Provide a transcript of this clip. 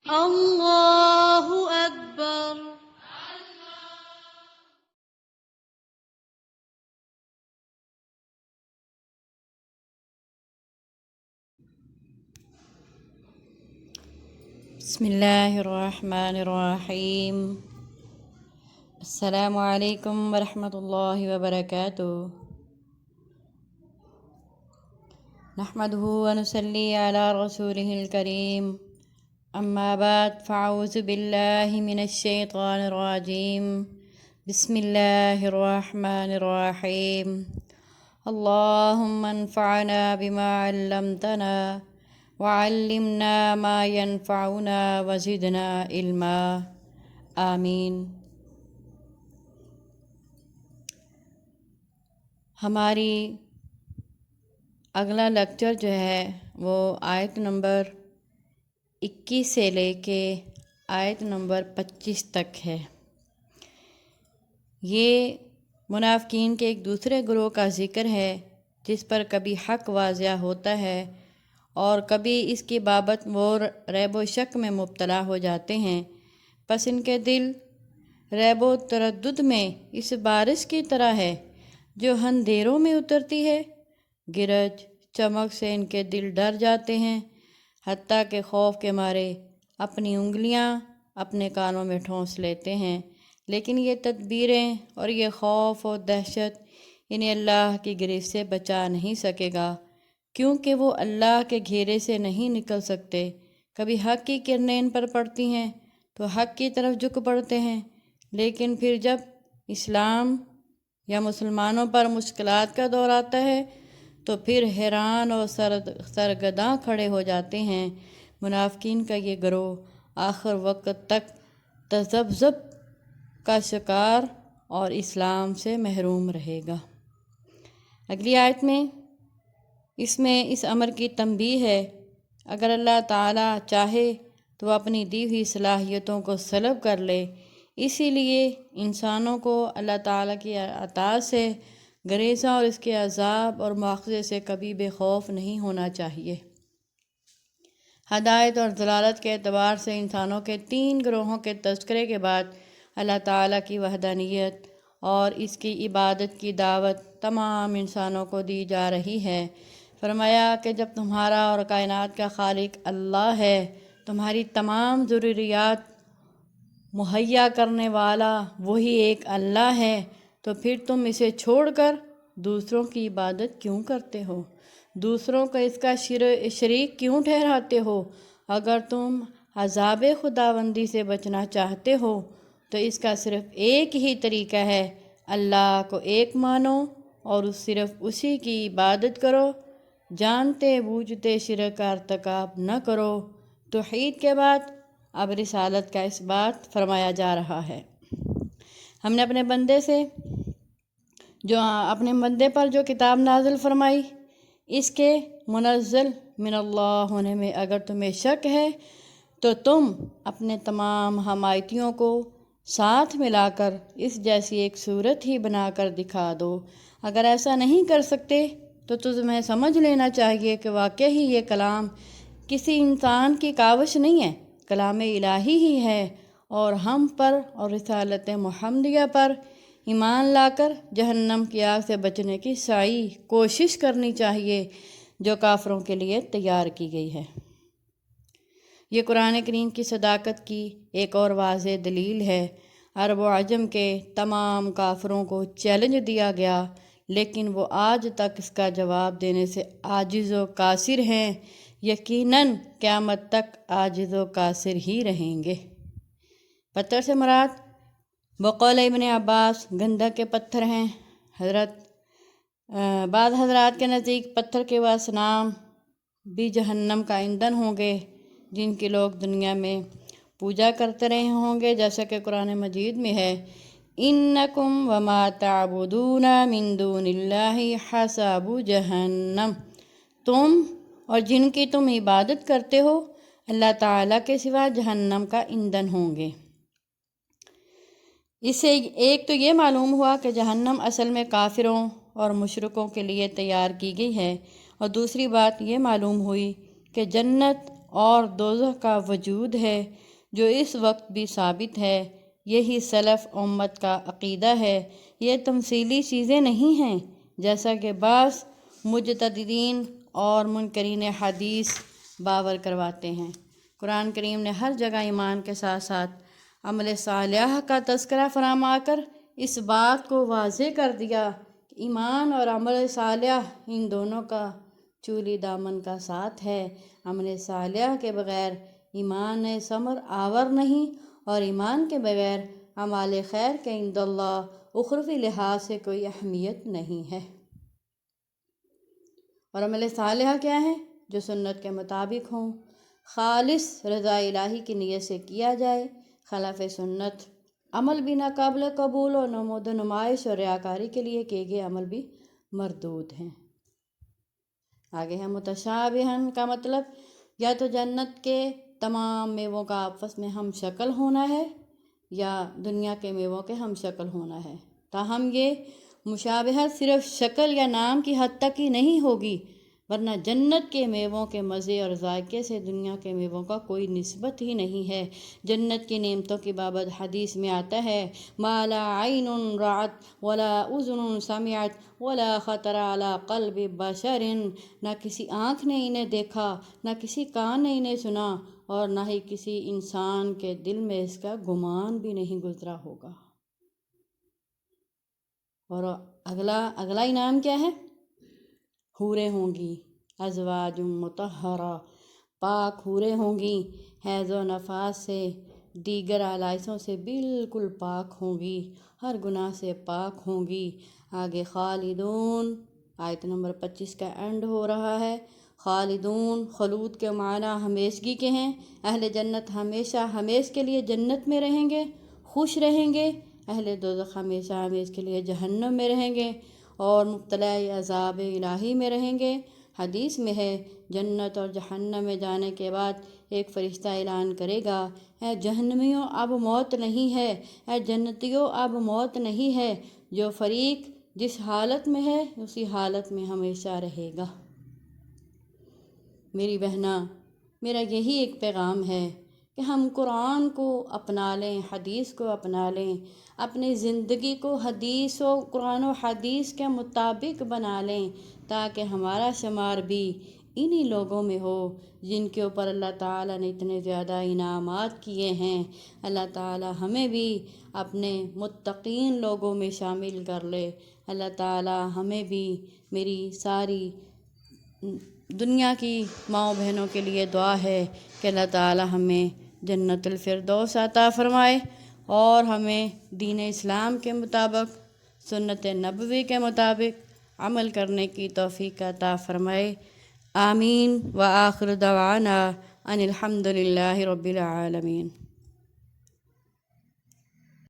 اللہ اکبر۔ بسم اللہ الرحمن الرحیم۔ السلام علیکم ورحمۃ اللہ وبرکاتہ۔ نحمدہ ونصلی علی رسولہ الکریم، اما بعد فاعوذ باللہ من الشیطان الرجیم، بسم اللہ الرحمن الرحیم۔ اللہم انفعنا بما علمتنا وعلمنا ما ينفعنا وزدنا علما، آمین۔ ہماری اگلا لیکچر جو ہے وہ آیت نمبر 21 سے لے کے آیت نمبر 25 تک ہے۔ یہ منافقین کے ایک دوسرے گروہ کا ذکر ہے جس پر کبھی حق واضح ہوتا ہے اور کبھی اس کی بابت وہ ریب و شک میں مبتلا ہو جاتے ہیں، پس ان کے دل ریب و تردد میں اس بارش کی طرح ہے جو اندھیروں میں اترتی ہے۔ گرج چمک سے ان کے دل ڈر جاتے ہیں، حتیٰ کہ خوف کے مارے اپنی انگلیاں اپنے کانوں میں ٹھونس لیتے ہیں، لیکن یہ تدبیریں اور یہ خوف و دہشت انہیں اللہ کی گرفت سے بچا نہیں سکے گا، کیونکہ وہ اللہ کے گھیرے سے نہیں نکل سکتے۔ کبھی حق کی کرنیں ان پر پڑتی ہیں تو حق کی طرف جھک پڑتے ہیں، لیکن پھر جب اسلام یا مسلمانوں پر مشکلات کا دور آتا ہے تو پھر حیران اور سرگرداں کھڑے ہو جاتے ہیں۔ منافقین کا یہ گروہ آخر وقت تک تذبذب کا شکار اور اسلام سے محروم رہے گا۔ اگلی آیت میں اس امر کی تنبیہ ہے، اگر اللہ تعالیٰ چاہے تو وہ اپنی دی ہوئی صلاحیتوں کو سلب کر لے، اسی لیے انسانوں کو اللہ تعالیٰ کی عطا سے گریزاں اور اس کے عذاب اور مواخذے سے کبھی بے خوف نہیں ہونا چاہیے۔ ہدایت اور ضلالت کے اعتبار سے انسانوں کے 3 گروہوں کے تذکرے کے بعد اللہ تعالیٰ کی وحدانیت اور اس کی عبادت کی دعوت تمام انسانوں کو دی جا رہی ہے۔ فرمایا کہ جب تمہارا اور کائنات کا خالق اللہ ہے، تمہاری تمام ضروریات مہیا کرنے والا وہی ایک اللہ ہے، تو پھر تم اسے چھوڑ کر دوسروں کی عبادت کیوں کرتے ہو؟ دوسروں کو اس کا شریک کیوں ٹھہراتے ہو؟ اگر تم عذاب خداوندی سے بچنا چاہتے ہو تو اس کا صرف ایک ہی طریقہ ہے، اللہ کو ایک مانو اور صرف اسی کی عبادت کرو، جانتے بوجھتے شرک کا ارتکاب نہ کرو۔ توحید کے بعد اب رسالت کا اس بات فرمایا جا رہا ہے۔ ہم نے اپنے بندے پر جو کتاب نازل فرمائی، اس کے منزل من اللہ ہونے میں اگر تمہیں شک ہے تو تم اپنے تمام حمایتیوں کو ساتھ ملا کر اس جیسی ایک صورت ہی بنا کر دکھا دو۔ اگر ایسا نہیں کر سکتے تو تمہیں سمجھ لینا چاہیے کہ واقعی یہ کلام کسی انسان کی کاوش نہیں ہے، کلام الہی ہی ہے، اور ہم پر اور رسالت محمدیہ پر ایمان لا کر جہنم کی آگ سے بچنے کی سعی کوشش کرنی چاہیے جو کافروں کے لیے تیار کی گئی ہے۔ یہ قرآن کریم کی صداقت کی ایک اور واضح دلیل ہے۔ عرب و عجم کے تمام کافروں کو چیلنج دیا گیا، لیکن وہ آج تک اس کا جواب دینے سے عاجز و قاصر ہیں، یقیناً قیامت تک عاجز و قاصر ہی رہیں گے۔ پتھر سے مراد بقول ابن عباس گندھک کے پتھر ہیں۔ بعض حضرات کے نزدیک پتھر کے وہ اصنام بھی جہنم کا ایندھن ہوں گے جن کی لوگ دنیا میں پوجا کرتے رہے ہوں گے، جیسا کہ قرآن مجید میں ہے، انکم وما تعبدون من دون اللہ حساب جہنم، تم اور جن کی تم عبادت کرتے ہو اللہ تعالیٰ کے سوا جہنم کا ایندھن ہوں گے۔ اس سے ایک تو یہ معلوم ہوا کہ جہنم اصل میں کافروں اور مشرکوں کے لیے تیار کی گئی ہے، اور دوسری بات یہ معلوم ہوئی کہ جنت اور دوزخ کا وجود ہے جو اس وقت بھی ثابت ہے۔ یہی سلف امت کا عقیدہ ہے۔ یہ تمثیلی چیزیں نہیں ہیں جیسا کہ بعض مجتہدین اور منکرین حدیث باور کرواتے ہیں۔ قرآن کریم نے ہر جگہ ایمان کے ساتھ ساتھ عمل صالح کا تذکرہ فرما کر اس بات کو واضح کر دیا کہ ایمان اور عمل صالح ان دونوں کا چولی دامن کا ساتھ ہے۔ عمل صالح کے بغیر ایمان ثمر آور نہیں، اور ایمان کے بغیر اعمال خیر کے عند اللہ اخروی لحاظ سے کوئی اہمیت نہیں ہے۔ اور عمل صالح کیا ہے؟ جو سنت کے مطابق ہوں، خالص رضا الہی کی نیت سے کیا جائے۔ خلاف سنت عمل بھی ناقابل قبول اور نمود و نمائش اور ریاکاری کے لیے کیے گئے عمل بھی مردود ہیں۔ آگے ہے متشابہن کا مطلب یا تو جنت کے تمام میووں کا آپس میں ہم شکل ہونا ہے یا دنیا کے میووں کے ہم شکل ہونا ہے۔ تاہم یہ مشابہت صرف شکل یا نام کی حد تک ہی نہیں ہوگی، ورنہ جنت کے میووں کے مزے اور ذائقے سے دنیا کے میووں کا کوئی نسبت ہی نہیں ہے۔ جنت کی نعمتوں کی بابت حدیث میں آتا ہے ما لا عین رأت ولا اذن سمعت ولا خطر علی قلب بشر، نہ کسی آنکھ نے انہیں دیکھا، نہ کسی کان نے انہیں سنا، اور نہ ہی کسی انسان کے دل میں اس کا گمان بھی نہیں گزرا ہوگا۔ اور اگلا انعام کیا ہے؟ حوریں ہوں گی، ازواج مطہرہ، پاک حوریں ہوں گی، حیض و نفاس سے، دیگر آلائشوں سے بالکل پاک ہوں گی، ہر گناہ سے پاک ہوں گی۔ آگے خالدون، آیت نمبر 25 کا اینڈ ہو رہا ہے۔ خالدون خلود کے معنی ہمیشگی کے ہیں۔ اہل جنت ہمیشہ ہمیش کے لیے جنت میں رہیں گے، خوش رہیں گے۔ اہل دوزخ ہمیشہ ہمیش کے لیے جہنم میں رہیں گے اور مبتلا عذاب الہی میں رہیں گے۔ حدیث میں ہے جنت اور جہنم میں جانے کے بعد ایک فرشتہ اعلان کرے گا، اے جہنمیوں اب موت نہیں ہے، اے جنتیوں اب موت نہیں ہے، جو فریق جس حالت میں ہے اسی حالت میں ہمیشہ رہے گا۔ میری بہناں، میرا یہی ایک پیغام ہے کہ ہم قرآن کو اپنا لیں، حدیث کو اپنا لیں، اپنی زندگی کو حدیث و قرآن و حدیث کے مطابق بنا لیں، تاکہ ہمارا شمار بھی انہی لوگوں میں ہو جن کے اوپر اللہ تعالیٰ نے اتنے زیادہ انعامات کیے ہیں۔ اللہ تعالیٰ ہمیں بھی اپنے متقین لوگوں میں شامل کر لے۔ اللہ تعالیٰ ہمیں بھی، میری ساری دنیا کی ماؤں بہنوں کے لیے دعا ہے کہ اللہ تعالیٰ ہمیں جنت الفردوس عطا فرمائے اور ہمیں دین اسلام کے مطابق، سنت نبوی کے مطابق عمل کرنے کی توفیق عطا فرمائے۔ آمین۔ وآخر دعوانا ان الحمد للہ رب العالمین۔